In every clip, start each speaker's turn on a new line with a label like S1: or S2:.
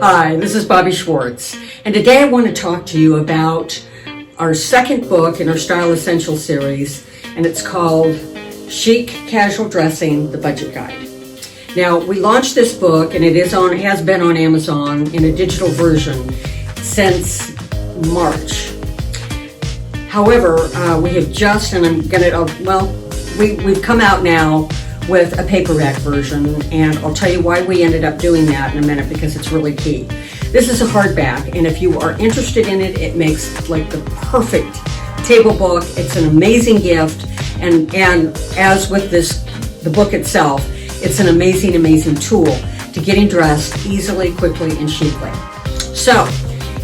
S1: Hi, this is Bobby Schwartz, and today I want to talk to you about our second book in our Style Essentials series, and it's called Chic Casual Dressing, the Budget Guide. Now, we launched this book, and it has been on Amazon in a digital version since March. However, we have just, and we've come out now with a paperback version, and I'll tell you why we ended up doing that in a minute, because it's really key. This is a hardback, and if you are interested in it, it makes like the perfect table book. It's an amazing gift, and as with the book itself, it's an amazing tool to getting dressed easily, quickly, and chicly. So,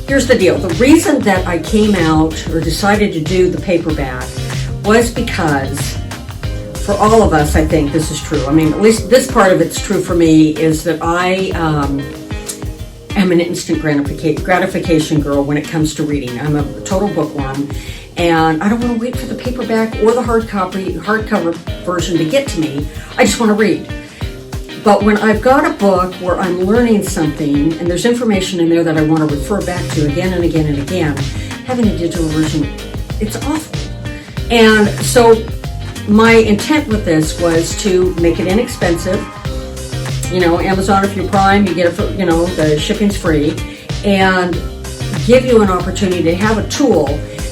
S1: here's the deal. The reason that I came out or decided to do the paperback was because for all of us, I think this is true. I mean, at least this part of it's true for me, is that I am an instant gratification girl when it comes to reading. I'm a total bookworm, and I don't want to wait for the paperback or the hardcover version to get to me. I just want to read. But when I've got a book where I'm learning something and there's information in there that I want to refer back to again and again and again, having a digital version, it's awful. And so my intent with this was to make it inexpensive. You know, Amazon, if you're Prime, you get it for, the shipping's free, and give you an opportunity to have a tool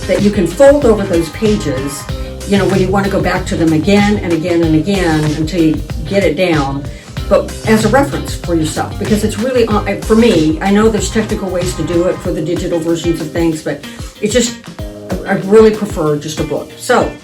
S1: that you can fold over those pages, when you want to go back to them again and again and again until you get it down, but as a reference for yourself, because it's really, for me, I know there's technical ways to do it for the digital versions of things, but it's just, I really prefer just a book. So,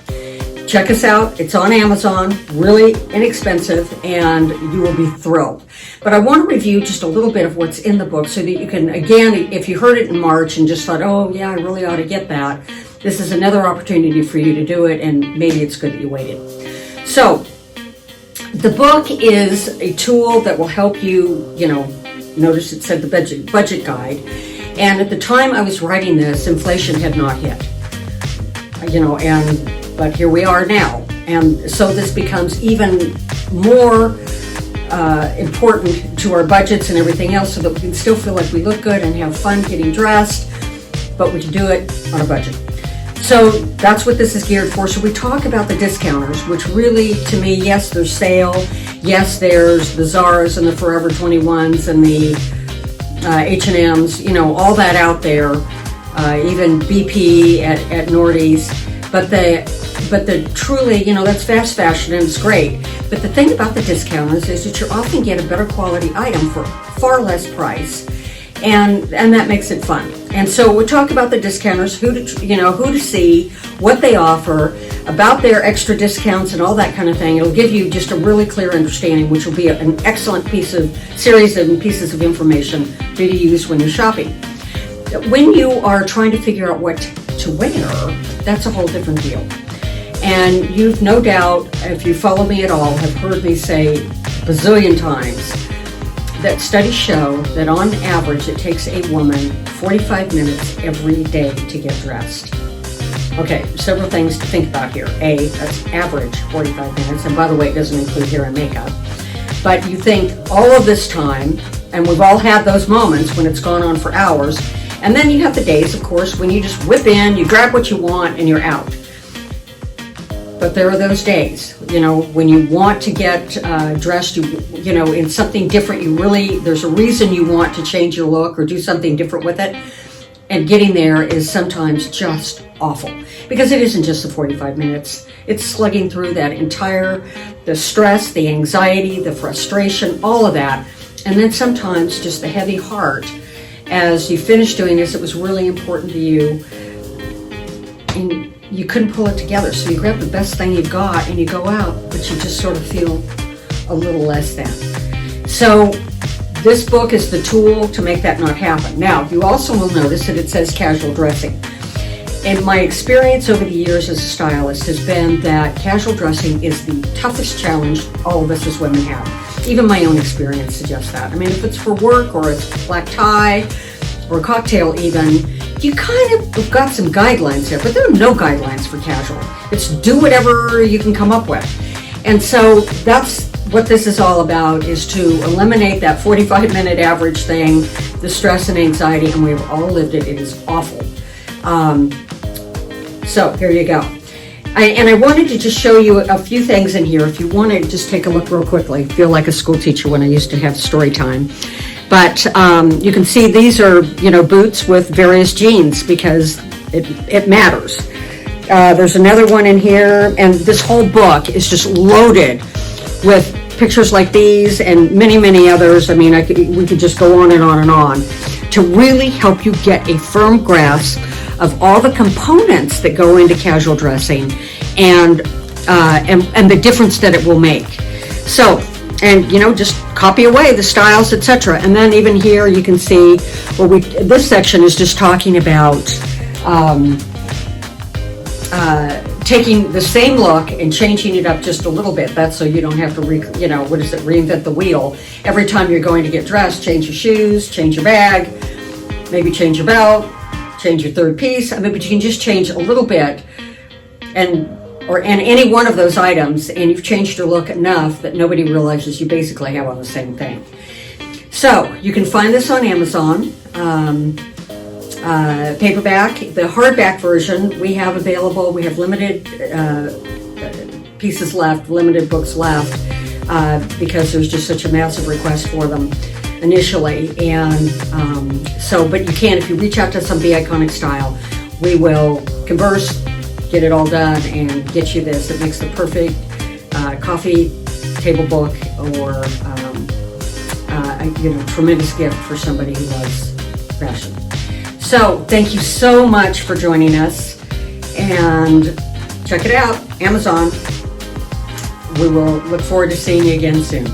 S1: check us out. It's on Amazon, really inexpensive, and you will be thrilled. But I want to review just a little bit of what's in the book so that you can, again, if you heard it in March and just thought, oh yeah, I really ought to get that, this is another opportunity for you to do it, and maybe it's good that you waited. So, the book is a tool that will help you, notice it said the budget guide, and at the time I was writing this, inflation had not hit, but here we are now. And so this becomes even more important to our budgets and everything else, so that we can still feel like we look good and have fun getting dressed, but we can do it on a budget. So that's what this is geared for. So we talk about the discounters, which really, to me, yes, there's sale. Yes, there's the Zara's and the Forever 21s and the H&M's, all that out there, even BP at Nordy's. But the truly, that's fast fashion, and it's great. But the thing about the discounters is that you often get a better quality item for far less price, and that makes it fun. And so we talk about the discounters, who to see, what they offer, about their extra discounts and all that kind of thing. It'll give you just a really clear understanding, which will be an excellent series of pieces of information for you to use when you're shopping. When you are trying to figure out what to wear, that's a whole different deal. And you've no doubt, if you follow me at all, have heard me say a bazillion times that studies show that on average it takes a woman 45 minutes every day to get dressed. Okay, several things to think about here. A, that's average 45 minutes, and by the way, it doesn't include hair and makeup. But you think all of this time, and we've all had those moments when it's gone on for hours, and then you have the days, of course, when you just whip in, you grab what you want, and you're out. But there are those days, when you want to get dressed, in something different. There's a reason you want to change your look or do something different with it. And getting there is sometimes just awful, because it isn't just the 45 minutes. It's slugging through the stress, the anxiety, the frustration, all of that. And then sometimes just the heavy heart as you finish doing this. It was really important to you, and you couldn't pull it together, so you grab the best thing you've got and you go out, but you just sort of feel a little less than. So this book is the tool to make that not happen. Now, you also will notice that it says casual dressing. And my experience over the years as a stylist has been that casual dressing is the toughest challenge all of us as women have. Even my own experience suggests that. I mean, if it's for work or it's black tie or a cocktail even, you kind of have got some guidelines there, but there are no guidelines for casual. It's do whatever you can come up with. And so that's what this is all about is to eliminate that 45-minute average thing, the stress and anxiety, and we've all lived it. It is awful. So here you go. And I wanted to just show you a few things in here. If you want to just take a look real quickly, feel like a school teacher when I used to have story time. But you can see these are, boots with various jeans because it matters. There's another one in here, and this whole book is just loaded with pictures like these and many, many others. I mean, we could just go on and on and on to really help you get a firm grasp of all the components that go into casual dressing and the difference that it will make. So, and just copy away the styles, etc. And then even here you can see this section is just talking about taking the same look and changing it up just a little bit. That's so you don't have to reinvent the wheel every time you're going to get dressed. Change your shoes, change your bag, maybe change your belt, change your third piece. But you can just change a little bit and any one of those items, and you've changed your look enough that nobody realizes you basically have on the same thing. So you can find this on Amazon. Paperback, the hardback version we have available. We have limited pieces left, limited books left, because there's just such a massive request for them initially. And but you can, if you reach out to us on Be Iconic Style, we will converse, get it all done, and get you this. It makes the perfect coffee table book or tremendous gift for somebody who loves fashion. So thank you so much for joining us, and check it out, Amazon. We will look forward to seeing you again soon.